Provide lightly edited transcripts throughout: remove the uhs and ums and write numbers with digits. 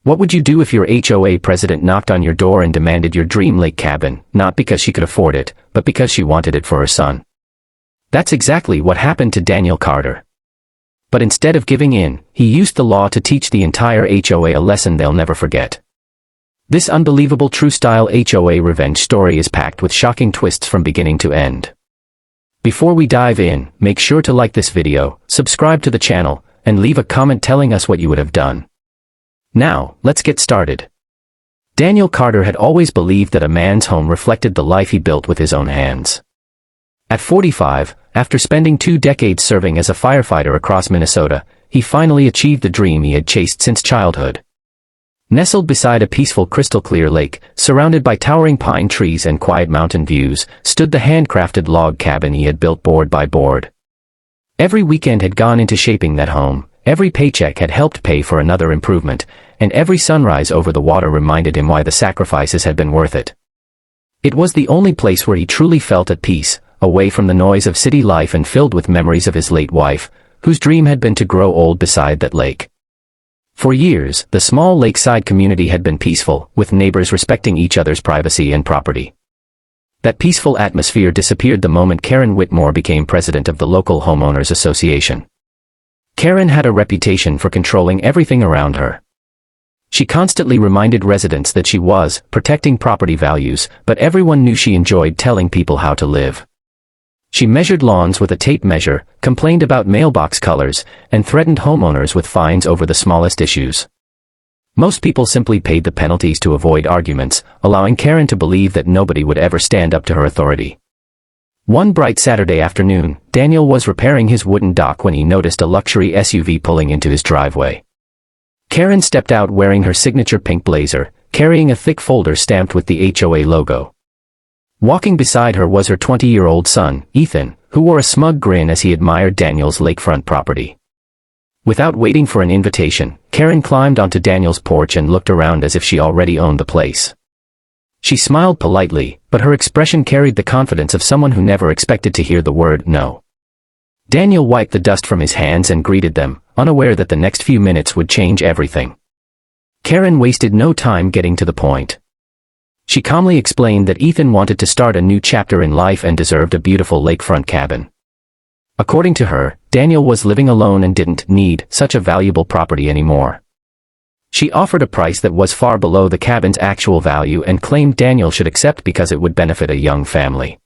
What would you do if your HOA president knocked on your door and demanded your dream lake cabin, not because she could afford it, but because she wanted it for her son? That's exactly what happened to Daniel Carter. But instead of giving in, he used the law to teach the entire HOA a lesson they'll never forget. This unbelievable true-style HOA revenge story is packed with shocking twists from beginning to end. Before we dive in, make sure to like this video, subscribe to the channel, and leave a comment telling us what you would have done. Now, let's get started. Daniel Carter had always believed that a man's home reflected the life he built with his own hands. At 45, after spending 2 decades serving as a firefighter across Minnesota, he finally achieved the dream he had chased since childhood. Nestled beside a peaceful crystal-clear lake, surrounded by towering pine trees and quiet mountain views, stood the handcrafted log cabin he had built board by board. Every weekend had gone into shaping that home, every paycheck had helped pay for another improvement, and every sunrise over the water reminded him why the sacrifices had been worth it. It was the only place where he truly felt at peace, away from the noise of city life and filled with memories of his late wife, whose dream had been to grow old beside that lake. For years, the small lakeside community had been peaceful, with neighbors respecting each other's privacy and property. That peaceful atmosphere disappeared the moment Karen Whitmore became president of the local homeowners association. Karen had a reputation for controlling everything around her. She constantly reminded residents that she was protecting property values, but everyone knew she enjoyed telling people how to live. She measured lawns with a tape measure, complained about mailbox colors, and threatened homeowners with fines over the smallest issues. Most people simply paid the penalties to avoid arguments, allowing Karen to believe that nobody would ever stand up to her authority. One bright Saturday afternoon, Daniel was repairing his wooden dock when he noticed a luxury SUV pulling into his driveway. Karen stepped out wearing her signature pink blazer, carrying a thick folder stamped with the HOA logo. Walking beside her was her 20-year-old son, Ethan, who wore a smug grin as he admired Daniel's lakefront property. Without waiting for an invitation, Karen climbed onto Daniel's porch and looked around as if she already owned the place. She smiled politely, but her expression carried the confidence of someone who never expected to hear the word no. Daniel wiped the dust from his hands and greeted them, unaware that the next few minutes would change everything. Karen wasted no time getting to the point. She calmly explained that Ethan wanted to start a new chapter in life and deserved a beautiful lakefront cabin. According to her, Daniel was living alone and didn't need such a valuable property anymore. She offered a price that was far below the cabin's actual value and claimed Daniel should accept because it would benefit a young family.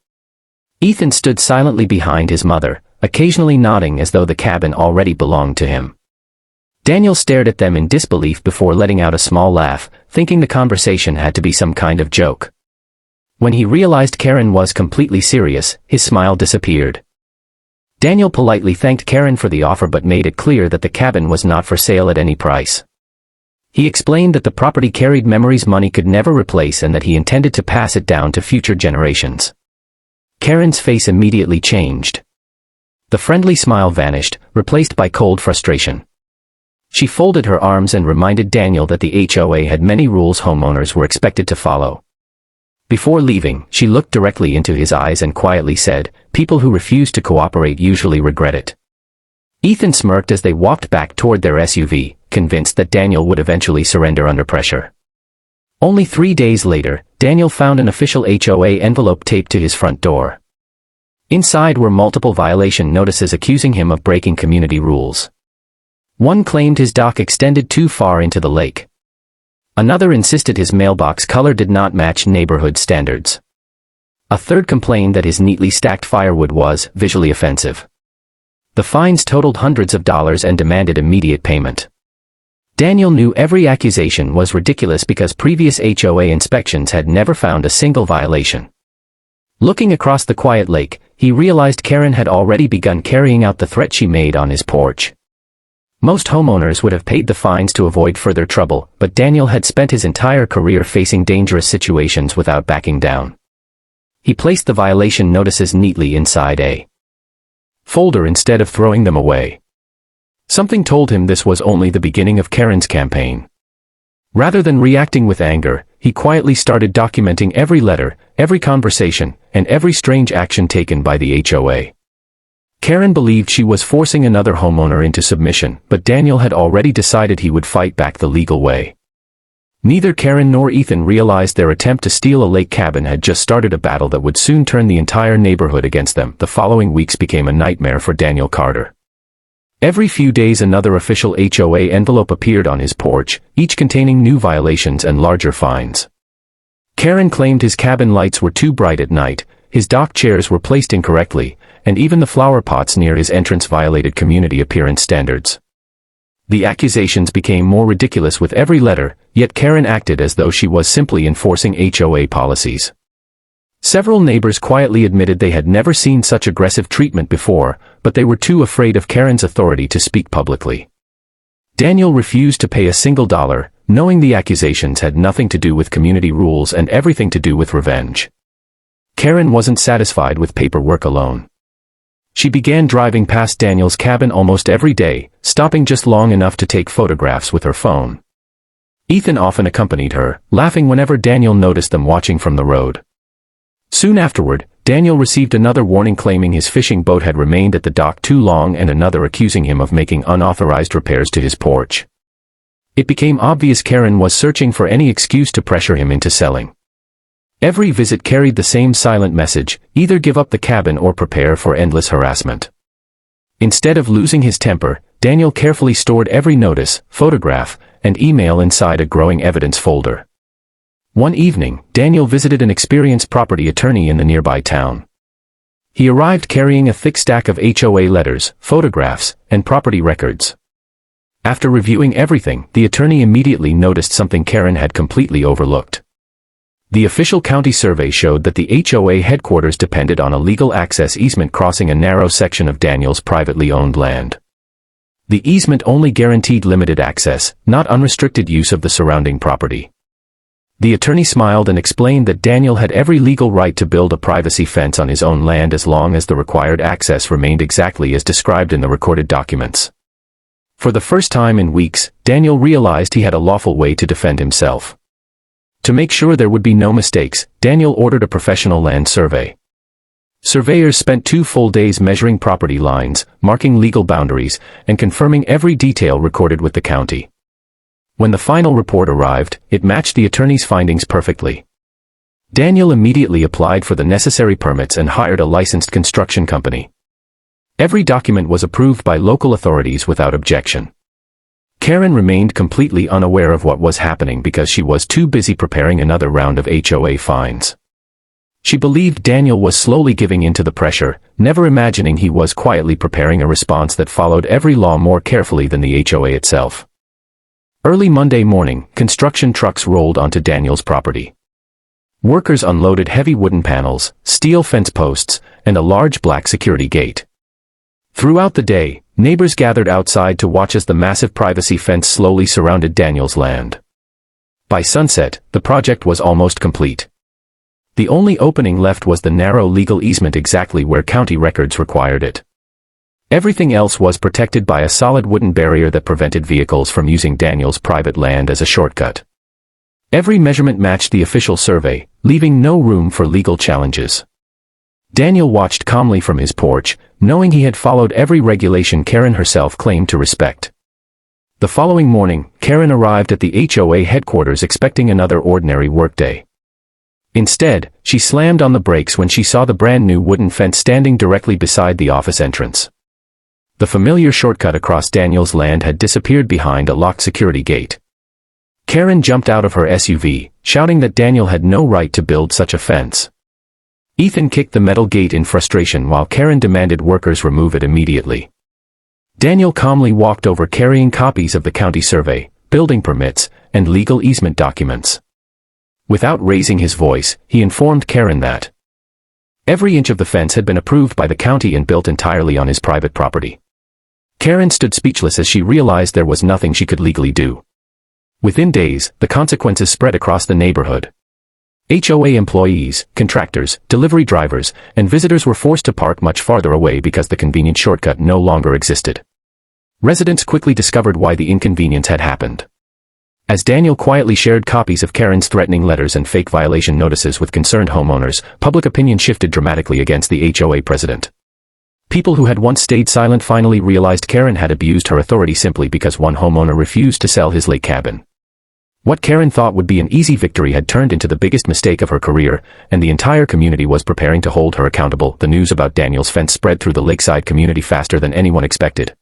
Ethan stood silently behind his mother, occasionally nodding as though the cabin already belonged to him. Daniel stared at them in disbelief before letting out a small laugh, thinking the conversation had to be some kind of joke. When he realized Karen was completely serious, his smile disappeared. Daniel politely thanked Karen for the offer but made it clear that the cabin was not for sale at any price. He explained that the property carried memories money could never replace and that he intended to pass it down to future generations. Karen's face immediately changed. The friendly smile vanished, replaced by cold frustration. She folded her arms and reminded Daniel that the HOA had many rules homeowners were expected to follow. Before leaving, she looked directly into his eyes and quietly said, "People who refuse to cooperate usually regret it." Ethan smirked as they walked back toward their SUV, convinced that Daniel would eventually surrender under pressure. Only 3 days later, Daniel found an official HOA envelope taped to his front door. Inside were multiple violation notices accusing him of breaking community rules. One claimed his dock extended too far into the lake. Another insisted his mailbox color did not match neighborhood standards. A third complained that his neatly stacked firewood was visually offensive. The fines totaled hundreds of dollars and demanded immediate payment. Daniel knew every accusation was ridiculous because previous HOA inspections had never found a single violation. Looking across the quiet lake, he realized Karen had already begun carrying out the threat she made on his porch. Most homeowners would have paid the fines to avoid further trouble, but Daniel had spent his entire career facing dangerous situations without backing down. He placed the violation notices neatly inside a folder instead of throwing them away. Something told him this was only the beginning of Karen's campaign. Rather than reacting with anger, he quietly started documenting every letter, every conversation, and every strange action taken by the HOA. Karen believed she was forcing another homeowner into submission, but Daniel had already decided he would fight back the legal way. Neither Karen nor Ethan realized their attempt to steal a lake cabin had just started a battle that would soon turn the entire neighborhood against them. The following weeks became a nightmare for Daniel Carter. Every few days another official HOA envelope appeared on his porch, each containing new violations and larger fines. Karen claimed his cabin lights were too bright at night, his dock chairs were placed incorrectly, and even the flower pots near his entrance violated community appearance standards. The accusations became more ridiculous with every letter, yet Karen acted as though she was simply enforcing HOA policies. Several neighbors quietly admitted they had never seen such aggressive treatment before, but they were too afraid of Karen's authority to speak publicly. Daniel refused to pay a single dollar, knowing the accusations had nothing to do with community rules and everything to do with revenge. Karen wasn't satisfied with paperwork alone. She began driving past Daniel's cabin almost every day, stopping just long enough to take photographs with her phone. Ethan often accompanied her, laughing whenever Daniel noticed them watching from the road. Soon afterward, Daniel received another warning claiming his fishing boat had remained at the dock too long and another accusing him of making unauthorized repairs to his porch. It became obvious Karen was searching for any excuse to pressure him into selling. Every visit carried the same silent message: either give up the cabin or prepare for endless harassment. Instead of losing his temper, Daniel carefully stored every notice, photograph, and email inside a growing evidence folder. One evening, Daniel visited an experienced property attorney in the nearby town. He arrived carrying a thick stack of HOA letters, photographs, and property records. After reviewing everything, the attorney immediately noticed something Karen had completely overlooked. The official county survey showed that the HOA headquarters depended on a legal access easement crossing a narrow section of Daniel's privately owned land. The easement only guaranteed limited access, not unrestricted use of the surrounding property. The attorney smiled and explained that Daniel had every legal right to build a privacy fence on his own land as long as the required access remained exactly as described in the recorded documents. For the first time in weeks, Daniel realized he had a lawful way to defend himself. To make sure there would be no mistakes, Daniel ordered a professional land survey. Surveyors spent 2 full days measuring property lines, marking legal boundaries, and confirming every detail recorded with the county. When the final report arrived, it matched the attorney's findings perfectly. Daniel immediately applied for the necessary permits and hired a licensed construction company. Every document was approved by local authorities without objection. Karen remained completely unaware of what was happening because she was too busy preparing another round of HOA fines. She believed Daniel was slowly giving in to the pressure, never imagining he was quietly preparing a response that followed every law more carefully than the HOA itself. Early Monday morning, construction trucks rolled onto Daniel's property. Workers unloaded heavy wooden panels, steel fence posts, and a large black security gate. Throughout the day, neighbors gathered outside to watch as the massive privacy fence slowly surrounded Daniel's land. By sunset, the project was almost complete. The only opening left was the narrow legal easement exactly where county records required it. Everything else was protected by a solid wooden barrier that prevented vehicles from using Daniel's private land as a shortcut. Every measurement matched the official survey, leaving no room for legal challenges. Daniel watched calmly from his porch, knowing he had followed every regulation Karen herself claimed to respect. The following morning, Karen arrived at the HOA headquarters expecting another ordinary workday. Instead, she slammed on the brakes when she saw the brand-new wooden fence standing directly beside the office entrance. The familiar shortcut across Daniel's land had disappeared behind a locked security gate. Karen jumped out of her SUV, shouting that Daniel had no right to build such a fence. Ethan kicked the metal gate in frustration while Karen demanded workers remove it immediately. Daniel calmly walked over carrying copies of the county survey, building permits, and legal easement documents. Without raising his voice, he informed Karen that every inch of the fence had been approved by the county and built entirely on his private property. Karen stood speechless as she realized there was nothing she could legally do. Within days, the consequences spread across the neighborhood. HOA employees, contractors, delivery drivers, and visitors were forced to park much farther away because the convenient shortcut no longer existed. Residents quickly discovered why the inconvenience had happened. As Daniel quietly shared copies of Karen's threatening letters and fake violation notices with concerned homeowners, public opinion shifted dramatically against the HOA president. People who had once stayed silent finally realized Karen had abused her authority simply because one homeowner refused to sell his lake cabin. What Karen thought would be an easy victory had turned into the biggest mistake of her career, and the entire community was preparing to hold her accountable. The news about Daniel's fence spread through the lakeside community faster than anyone expected.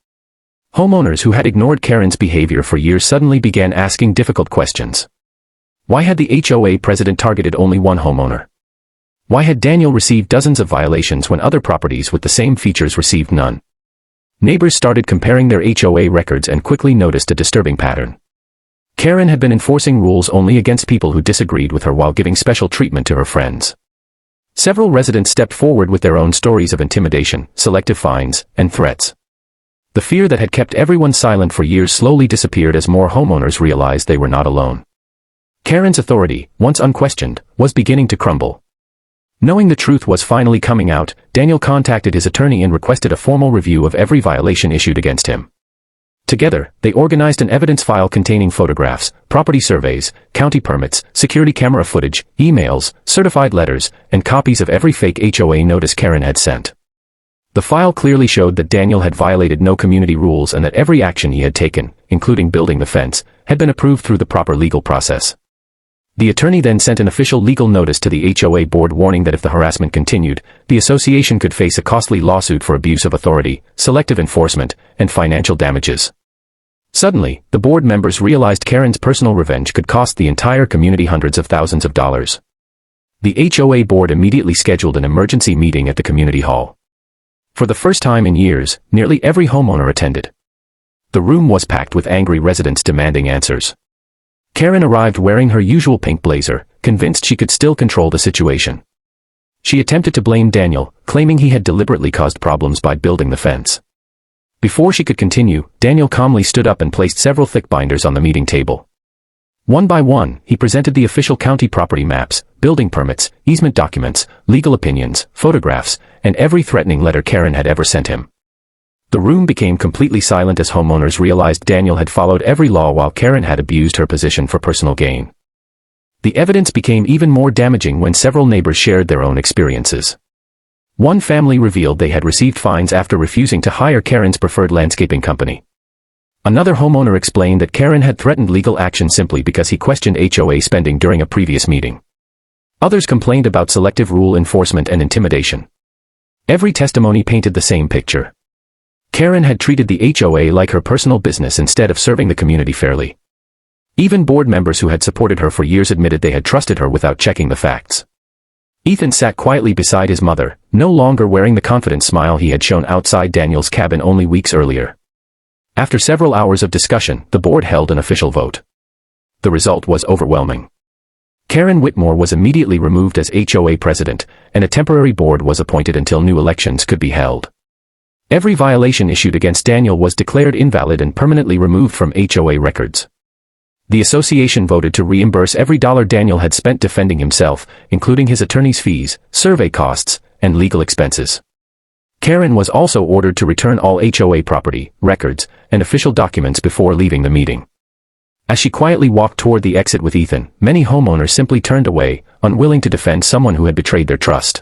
Homeowners who had ignored Karen's behavior for years suddenly began asking difficult questions. Why had the HOA president targeted only one homeowner? Why had Daniel received dozens of violations when other properties with the same features received none? Neighbors started comparing their HOA records and quickly noticed a disturbing pattern. Karen had been enforcing rules only against people who disagreed with her while giving special treatment to her friends. Several residents stepped forward with their own stories of intimidation, selective fines, and threats. The fear that had kept everyone silent for years slowly disappeared as more homeowners realized they were not alone. Karen's authority, once unquestioned, was beginning to crumble. Knowing the truth was finally coming out, Daniel contacted his attorney and requested a formal review of every violation issued against him. Together, they organized an evidence file containing photographs, property surveys, county permits, security camera footage, emails, certified letters, and copies of every fake HOA notice Karen had sent. The file clearly showed that Daniel had violated no community rules and that every action he had taken, including building the fence, had been approved through the proper legal process. The attorney then sent an official legal notice to the HOA board warning that if the harassment continued, the association could face a costly lawsuit for abuse of authority, selective enforcement, and financial damages. Suddenly, the board members realized Karen's personal revenge could cost the entire community hundreds of thousands of dollars. The HOA board immediately scheduled an emergency meeting at the community hall. For the first time in years, nearly every homeowner attended. The room was packed with angry residents demanding answers. Karen arrived wearing her usual pink blazer, convinced she could still control the situation. She attempted to blame Daniel, claiming he had deliberately caused problems by building the fence. Before she could continue, Daniel calmly stood up and placed several thick binders on the meeting table. One by one, he presented the official county property maps, building permits, easement documents, legal opinions, photographs, and every threatening letter Karen had ever sent him. The room became completely silent as homeowners realized Daniel had followed every law while Karen had abused her position for personal gain. The evidence became even more damaging when several neighbors shared their own experiences. One family revealed they had received fines after refusing to hire Karen's preferred landscaping company. Another homeowner explained that Karen had threatened legal action simply because he questioned HOA spending during a previous meeting. Others complained about selective rule enforcement and intimidation. Every testimony painted the same picture. Karen had treated the HOA like her personal business instead of serving the community fairly. Even board members who had supported her for years admitted they had trusted her without checking the facts. Ethan sat quietly beside his mother, no longer wearing the confident smile he had shown outside Daniel's cabin only weeks earlier. After several hours of discussion, the board held an official vote. The result was overwhelming. Karen Whitmore was immediately removed as HOA president, and a temporary board was appointed until new elections could be held. Every violation issued against Daniel was declared invalid and permanently removed from HOA records. The association voted to reimburse every dollar Daniel had spent defending himself, including his attorney's fees, survey costs, and legal expenses. Karen was also ordered to return all HOA property, records, and official documents before leaving the meeting. As she quietly walked toward the exit with Ethan, many homeowners simply turned away, unwilling to defend someone who had betrayed their trust.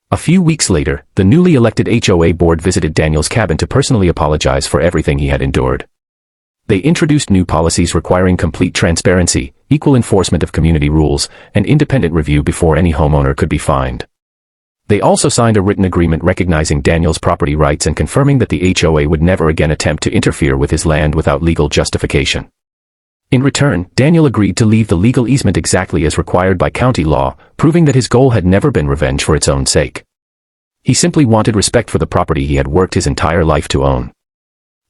A few weeks later, the newly elected HOA board visited Daniel's cabin to personally apologize for everything he had endured. They introduced new policies requiring complete transparency, equal enforcement of community rules, and independent review before any homeowner could be fined. They also signed a written agreement recognizing Daniel's property rights and confirming that the HOA would never again attempt to interfere with his land without legal justification. In return, Daniel agreed to leave the legal easement exactly as required by county law, proving that his goal had never been revenge for its own sake. He simply wanted respect for the property he had worked his entire life to own.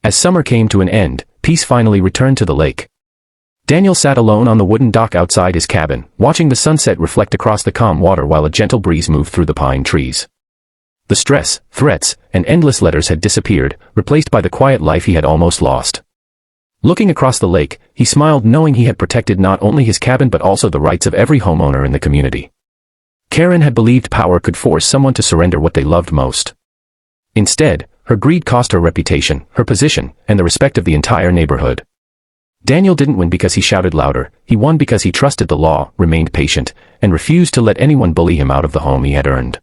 As summer came to an end, peace finally returned to the lake. Daniel sat alone on the wooden dock outside his cabin, watching the sunset reflect across the calm water while a gentle breeze moved through the pine trees. The stress, threats, and endless letters had disappeared, replaced by the quiet life he had almost lost. Looking across the lake, he smiled knowing he had protected not only his cabin but also the rights of every homeowner in the community. Karen had believed power could force someone to surrender what they loved most. Instead, her greed cost her reputation, her position, and the respect of the entire neighborhood. Daniel didn't win because he shouted louder, he won because he trusted the law, remained patient, and refused to let anyone bully him out of the home he had earned.